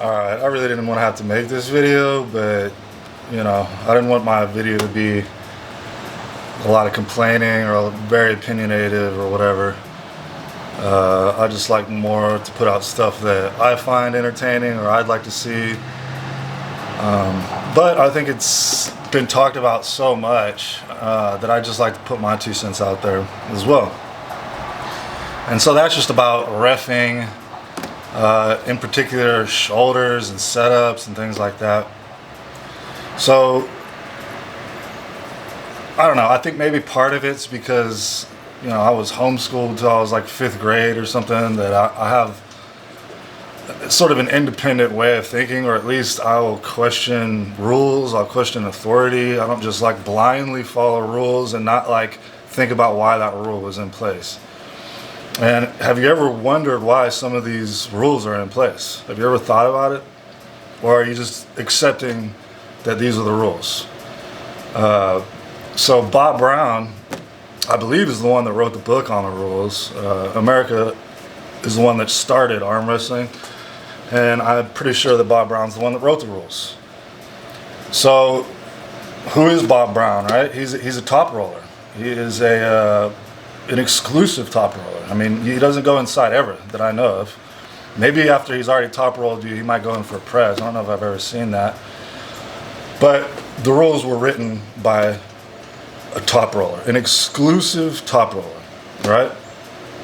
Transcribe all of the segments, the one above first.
Alright, I really didn't want to have to make this video, but you know, I didn't want my video to be a lot of complaining or very opinionated or whatever. I just like more to put out stuff that I find entertaining or I'd like to see. But I think it's been talked about so much that I just like to put my 2 cents out there as well. And so that's just about reffing, in particular shoulders and setups and things like that. So I don't know, I think maybe part of it's because, you know, I was homeschooled until I was like 5th grade or something, that I have sort of an independent way of thinking, or at least I'll question rules, I'll question authority. I don't just like blindly follow rules and not like think about why that rule was in place. And have you ever wondered why some of these rules are in place? Have you ever thought about it? Or are you just accepting that these are the rules? So Bob Brown, I believe, is the one that wrote the book on the rules. America is the one that started arm wrestling. And I'm pretty sure that Bob Brown's the one that wrote the rules. So who is Bob Brown, right? He's a top roller. He is an exclusive top roller. I mean, he doesn't go inside ever that I know of. Maybe after he's already top rolled you, he might go in for a press. I don't know if I've ever seen that. But the rules were written by a top roller, an exclusive top roller, right?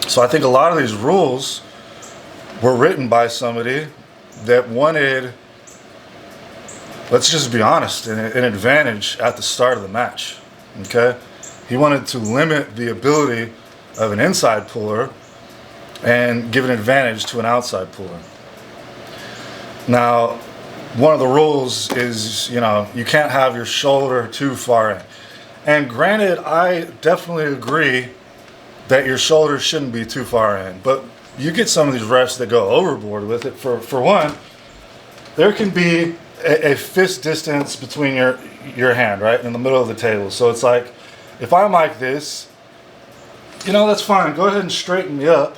So I think a lot of these rules were written by somebody that wanted, let's just be honest, an advantage at the start of the match, okay? He wanted to limit the ability of an inside puller and give an advantage to an outside puller. Now, one of the rules is, you know, you can't have your shoulder too far in. And granted, I definitely agree that your shoulder shouldn't be too far in, but you get some of these refs that go overboard with it. For one, there can be a fist distance between your hand, right, in the middle of the table. So it's like, if I'm like this, you know, that's fine. Go ahead and straighten me up,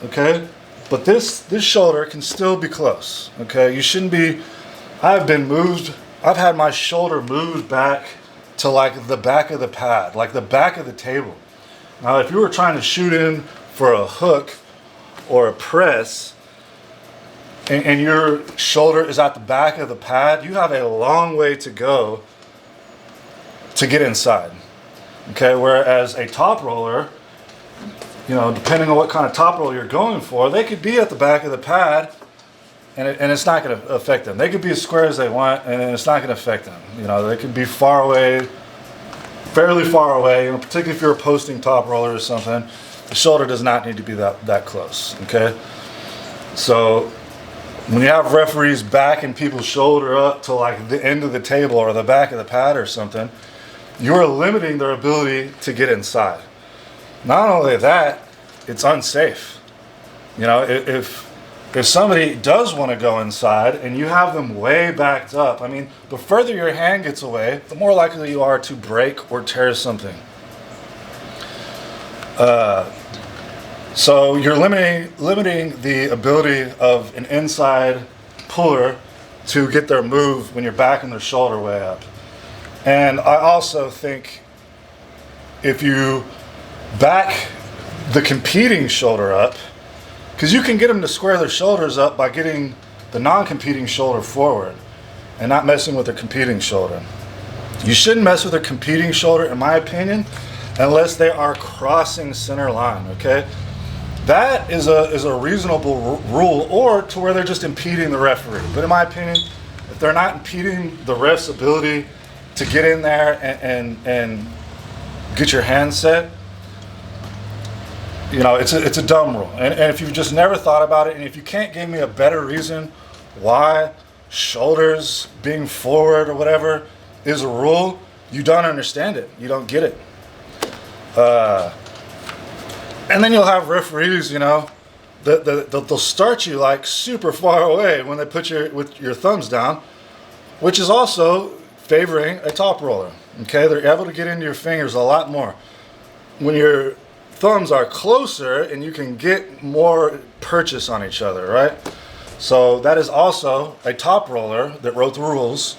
okay? But this shoulder can still be close, okay? You shouldn't be. I've had my shoulder moved back to like the back of the pad, like the back of the table. Now, if you were trying to shoot in for a hook or a press, and your shoulder is at the back of the pad, you have a long way to go to get inside. Okay, whereas a top roller, you know, depending on what kind of top roller you're going for, they could be at the back of the pad, and it's not going to affect them. They could be as square as they want, and it's not going to affect them. You know, they could be far away, fairly far away. You know, particularly if you're a posting top roller or something, the shoulder does not need to be that close. Okay, so when you have referees backing people's shoulder up to like the end of the table or the back of the pad or something, you're limiting their ability to get inside. Not only that, it's unsafe. You know, if somebody does want to go inside and you have them way backed up, I mean, the further your hand gets away, the more likely you are to break or tear something. So you're limiting the ability of an inside puller to get their move when you're backing their shoulder way up. And I also think if you back the competing shoulder up, because you can get them to square their shoulders up by getting the non-competing shoulder forward and not messing with their competing shoulder. You shouldn't mess with their competing shoulder, in my opinion, unless they are crossing center line, okay? That is a reasonable rule, or to where they're just impeding the referee. But in my opinion, if they're not impeding the ref's ability to get in there and get your hand set, you know, it's a dumb rule. And if you've just never thought about it, and if you can't give me a better reason why shoulders being forward or whatever is a rule, you don't understand it. You don't get it. And then you'll have referees, you know, they'll start you like super far away when they put with your thumbs down, which is also favoring a top roller. Okay, they're able to get into your fingers a lot more. When your thumbs are closer and you can get more purchase on each other, right? So that is also a top roller that wrote the rules,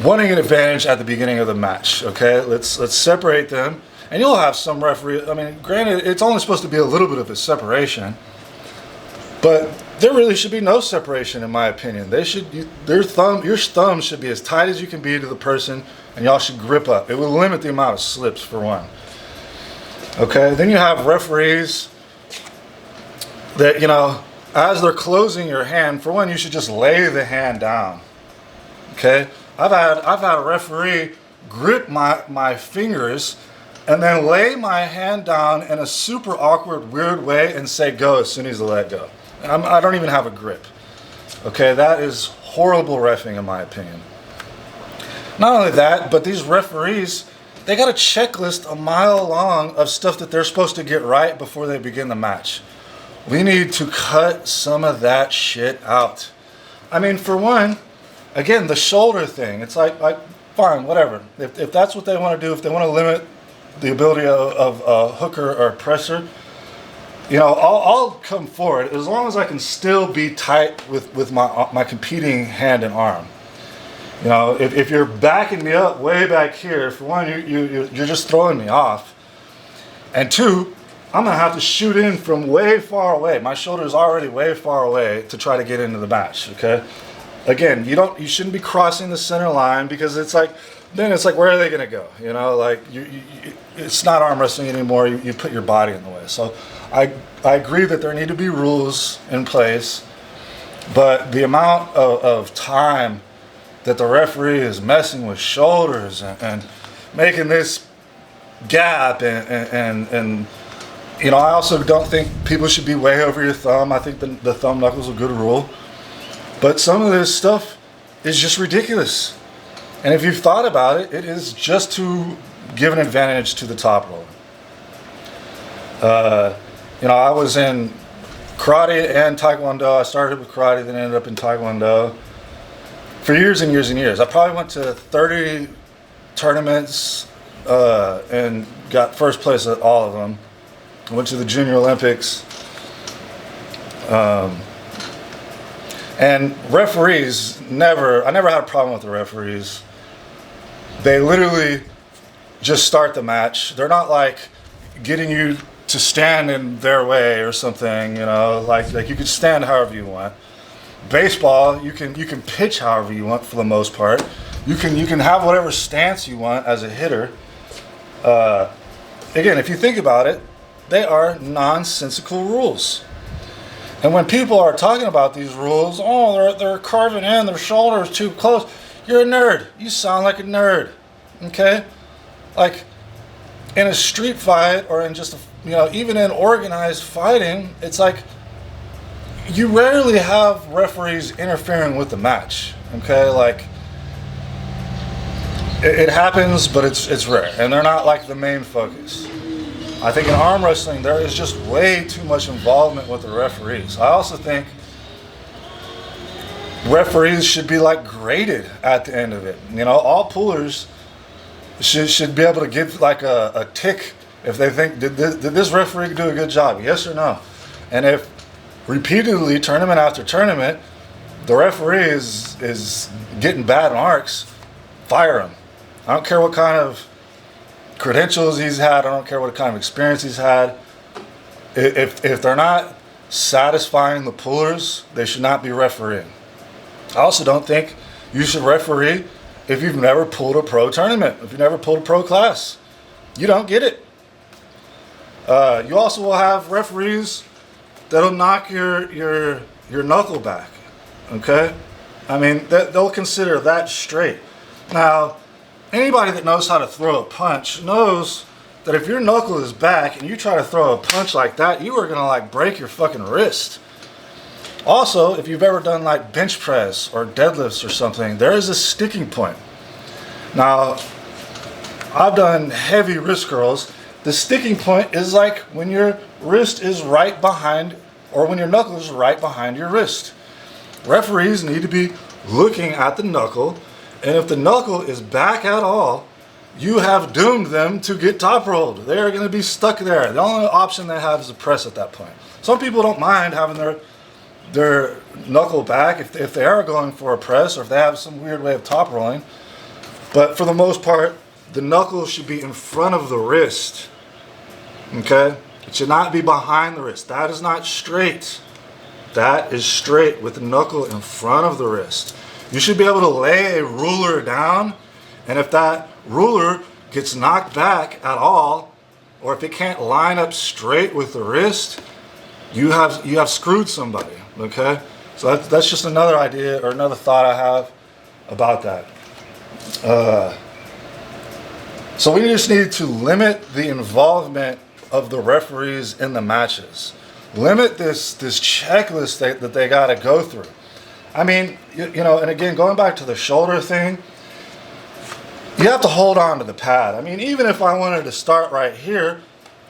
wanting an advantage at the beginning of the match. Okay, let's separate them, and you'll have some referee. I mean, granted, it's only supposed to be a little bit of a separation, but there really should be no separation, in my opinion. Your thumb should be as tight as you can be to the person, and y'all should grip up. It will limit the amount of slips, for one. Okay, then you have referees that, you know, as they're closing your hand, for one, you should just lay the hand down. Okay, I've had a referee grip my fingers and then lay my hand down in a super awkward, weird way and say go as soon as I let go. I don't even have a grip. Okay, that is horrible reffing, in my opinion. Not only that, but these referees, they got a checklist a mile long of stuff that they're supposed to get right before they begin the match. We need to cut some of that shit out. I mean, for one, again, the shoulder thing, it's like fine, whatever. If that's what they want to do, if they want to limit the ability of a hooker or a presser, you know, I'll come forward as long as I can still be tight with my competing hand and arm. You know, if you're backing me up way back here, for one, you're just throwing me off, and two, I'm gonna have to shoot in from way far away. My shoulder is already way far away to try to get into the match. Okay, again, you shouldn't be crossing the center line, because it's like, then it's like, where are they gonna go? You know, like it's not arm wrestling anymore. You put your body in the way. So I agree that there need to be rules in place, but the amount of time that the referee is messing with shoulders and making this gap and you know, I also don't think people should be way over your thumb. I think the thumb knuckle is a good rule, but some of this stuff is just ridiculous. And if you've thought about it, it is just to give an advantage to the top roller. You know, I was in karate and taekwondo. I started with karate, then ended up in taekwondo for years and years and years. I probably went to 30 tournaments and got first place at all of them. I went to the Junior Olympics. And referees, I never had a problem with the referees. They literally just start the match. They're not like getting you to stand in their way or something, you know, like you can stand however you want. Baseball, you can pitch however you want for the most part. You can have whatever stance you want as a hitter. Again, if you think about it, they are nonsensical rules. And when people are talking about these rules, oh, they're carving in, their shoulders too close. You're a nerd. You sound like a nerd. Okay? Like in a street fight or in just even in organized fighting, it's like you rarely have referees interfering with the match. Okay? Like it happens, but it's rare, and they're not like the main focus. I think in arm wrestling, there is just way too much involvement with the referees. I also think referees should be like graded at the end of it. You know, all pullers should be able to give like a tick if they think, did this referee do a good job? Yes or no? And if repeatedly, tournament after tournament, the referee is getting bad marks, fire him. I don't care what kind of credentials he's had. I don't care what kind of experience he's had. If they're not satisfying the pullers, they should not be refereeing. I also don't think you should referee if you've never pulled a pro tournament, if you've never pulled a pro class. You don't get it. You also will have referees that'll knock your knuckle back. Okay? I mean, they'll consider that straight. Now, anybody that knows how to throw a punch knows that if your knuckle is back and you try to throw a punch like that, you are gonna like break your fucking wrist. Also, if you've ever done like bench press or deadlifts or something, there is a sticking point. Now, I've done heavy wrist curls. The sticking point is like when your wrist is right behind, or when your knuckle is right behind your wrist. Referees need to be looking at the knuckle, and if the knuckle is back at all, you have doomed them to get top rolled. They are going to be stuck there. The only option they have is a press at that point. Some people don't mind having their knuckle back if they are going for a press or if they have some weird way of top rolling. But for the most part, the knuckle should be in front of the wrist. Okay? It should not be behind the wrist. That is not straight. That is straight with the knuckle in front of the wrist. You should be able to lay a ruler down, and if that ruler gets knocked back at all, or if it can't line up straight with the wrist, you have screwed somebody. Okay? So that's just another idea or another thought I have about that. So we just need to limit the involvement of the referees in the matches. Limit this checklist that they got to go through. I mean, you know, and again, going back to the shoulder thing, you have to hold on to the pad. I mean, even if I wanted to start right here,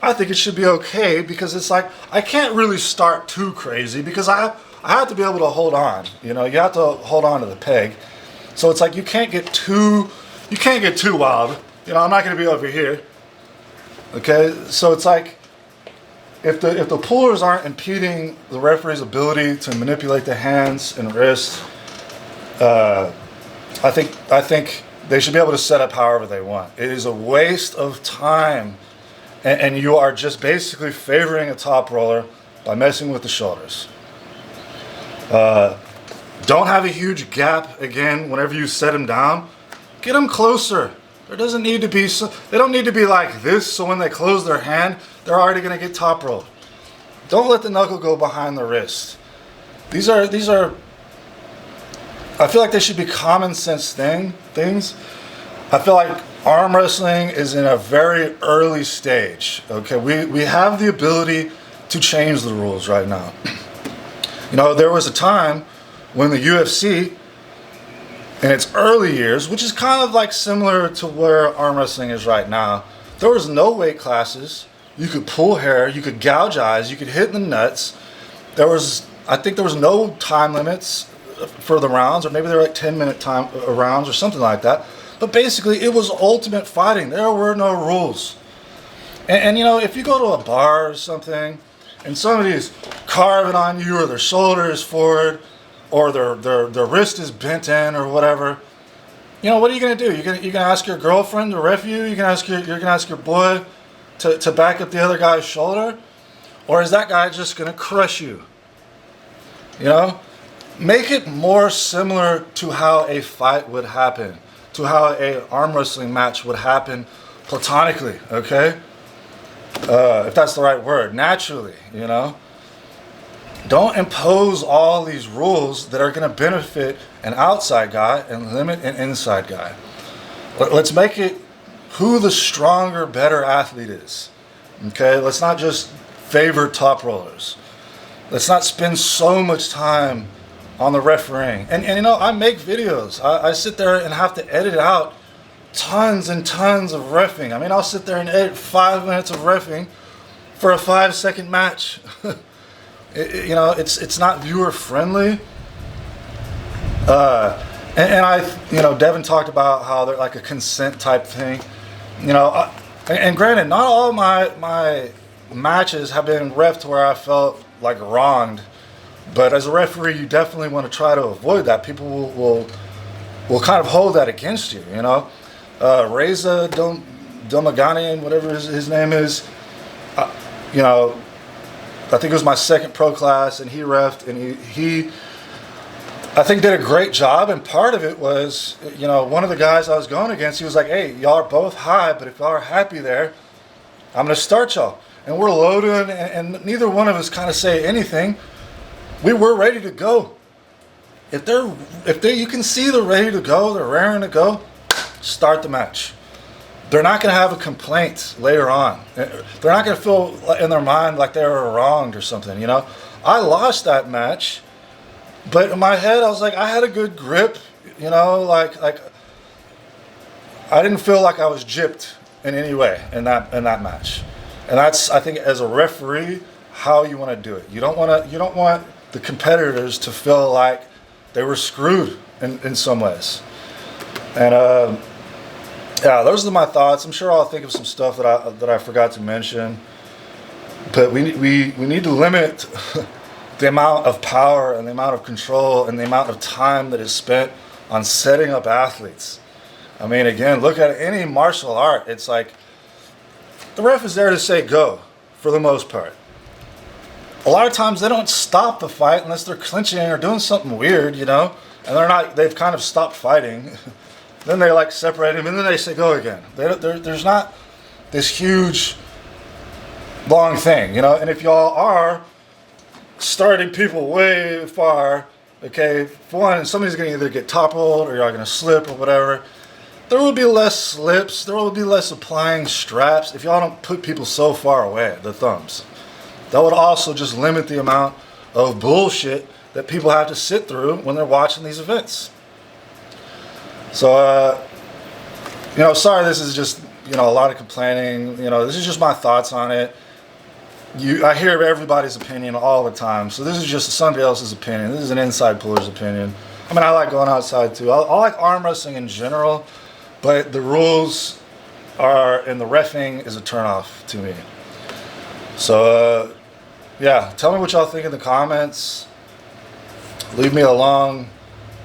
I think it should be okay, because it's like, I can't really start too crazy because I have to be able to hold on. You know, you have to hold on to the peg. So it's like you can't get too wild. You know, I'm not going to be over here. Okay, so it's like if the pullers aren't impeding the referee's ability to manipulate the hands and wrists, I think they should be able to set up however they want. It is a waste of time, and you are just basically favoring a top roller by messing with the shoulders. Don't have a huge gap again whenever you set them down. Get them closer. There doesn't need to be they don't need to be like this, so when they close their hand, they're already going to get top rolled. Don't let the knuckle go behind the wrist. These are I feel like they should be common sense things. I feel like arm wrestling is in a very early stage. Okay, we have the ability to change the rules right now. You know, there was a time when the UFC in its early years, which is kind of like similar to where arm wrestling is right now, there was no weight classes. You could pull hair, you could gouge eyes, you could hit in the nuts. I think there was no time limits for the rounds, or maybe they were like 10-minute time rounds or something like that. But basically, it was ultimate fighting. There were no rules. And you know, if you go to a bar or something, and somebody's carving on you, or their shoulder is forward, or their wrist is bent in, or whatever, you know, what are you gonna do? You're gonna ask your girlfriend to ref you? You're gonna ask your boy to back up the other guy's shoulder, or is that guy just gonna crush you? You know, make it more similar to how a fight would happen, to how a arm wrestling match would happen platonically. Okay, if that's the right word, naturally. You know. Don't impose all these rules that are going to benefit an outside guy and limit an inside guy. Let's make it who the stronger, better athlete is. Okay? Let's not just favor top rollers. Let's not spend so much time on the refereeing. And you know, I make videos. I sit there and have to edit out tons and tons of reffing. I mean, I'll sit there and edit 5 minutes of reffing for a 5-second match. You know, it's not viewer friendly. And you know, Devin talked about how they're like a consent type thing. You know, and granted, not all my matches have been reffed to where I felt like wronged. But as a referee, you definitely want to try to avoid that. People will kind of hold that against you. You know, Reza Domaganian, whatever his name is. You know, I think it was my second pro class, and he reffed, and he I think did a great job. And part of it was, you know, one of the guys I was going against, he was like, hey, y'all are both high, but if y'all are happy there, I'm going to start y'all. And we're loading, and neither one of us kind of say anything. We were ready to go. If you can see they're ready to go, they're raring to go, start the match. They're not going to have a complaint later on. They're not going to feel in their mind like they were wronged or something, you know. I lost that match, but in my head I was like, I had a good grip, you know, like I didn't feel like I was gypped in any way in that match. And that's, I think, as a referee, how you want to do it. You don't want the competitors to feel like they were screwed in some ways. And yeah, those are my thoughts. I'm sure I'll think of some stuff that I forgot to mention. But we need to limit the amount of power and the amount of control and the amount of time that is spent on setting up athletes. I mean, again, look at any martial art. It's like the ref is there to say go for the most part. A lot of times they don't stop the fight unless they're clinching or doing something weird, you know, and they've kind of stopped fighting. Then they like separate him and then they say go again. There's not this huge long thing, you know, and if y'all are starting people way far, okay, for one, somebody's going to either get toppled or you're going to slip or whatever. There will be less slips. There will be less applying straps if y'all don't put people so far away, the thumbs. That would also just limit the amount of bullshit that people have to sit through when they're watching these events. So, you know, sorry, this is just, you know, a lot of complaining. You know, this is just my thoughts on it. I hear everybody's opinion all the time, so this is just somebody else's opinion. This is an inside puller's opinion. I mean, I like going outside too. I like arm wrestling in general, but the rules and the reffing is a turnoff to me. So, yeah, tell me what y'all think in the comments. Leave me a long,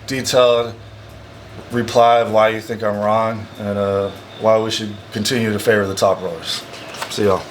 detailed reply of why you think I'm wrong and why we should continue to favor the top rollers. See y'all.